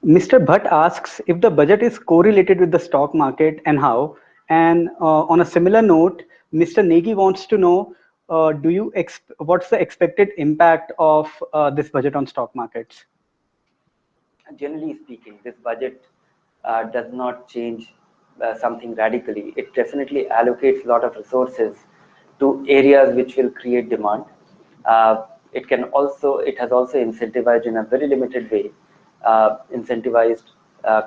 Mr. Bhatt asks if the budget is correlated with the stock market and how. And on a similar note, Mr. Negi wants to know, what's the expected impact of this budget on stock markets? Generally speaking, this budget does not change something radically. It definitely allocates a lot of resources to areas which will create demand. It has also incentivized in a very limited way, incentivized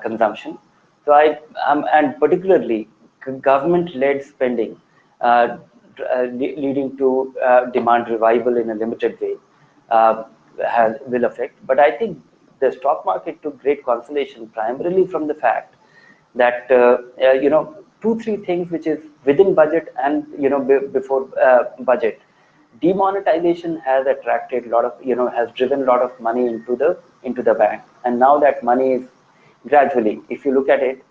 consumption. So and particularly government-led spending, leading to demand revival in a limited way, will affect. But I think the stock market took great consolation primarily from the fact that two, three things which is within budget and before budget. Demonetization has attracted a lot of, has driven a lot of money into the bank, and now that money is gradually, if you look at it,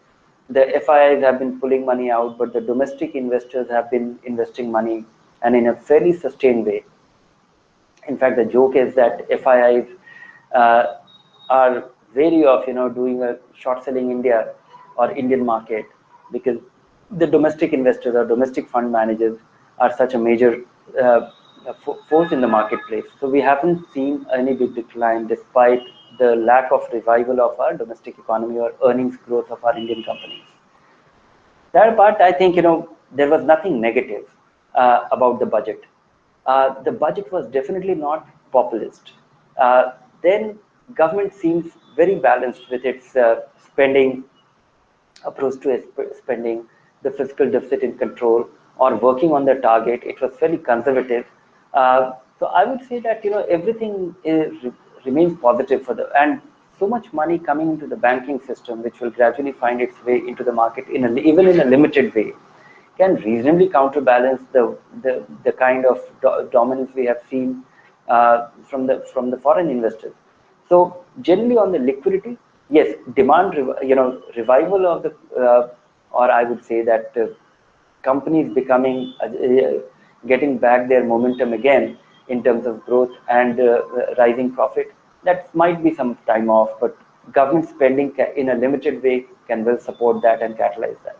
the FIIs have been pulling money out, but the domestic investors have been investing money, and in a fairly sustained way. In fact, the joke is that FIIs are wary of doing a short selling India or Indian market, because the domestic investors or domestic fund managers are such a major force in the marketplace. So we haven't seen any big decline despite the lack of revival of our domestic economy or earnings growth of our Indian companies. That part, I think, there was nothing negative about the budget. The budget was definitely not populist. Then government seems very balanced with its spending approach to spending, the fiscal deficit in control, or working on the target. It was fairly conservative. So I would say that everything remains positive for and so much money coming into the banking system, which will gradually find its way into the market even in a limited way, can reasonably counterbalance the kind of dominance we have seen from the foreign investors. So generally on the liquidity, yes, demand revival of the or I would say that companies becoming getting back their momentum again in terms of growth and rising profit. That might be some time off, but government spending in a limited way can well support that and catalyze that.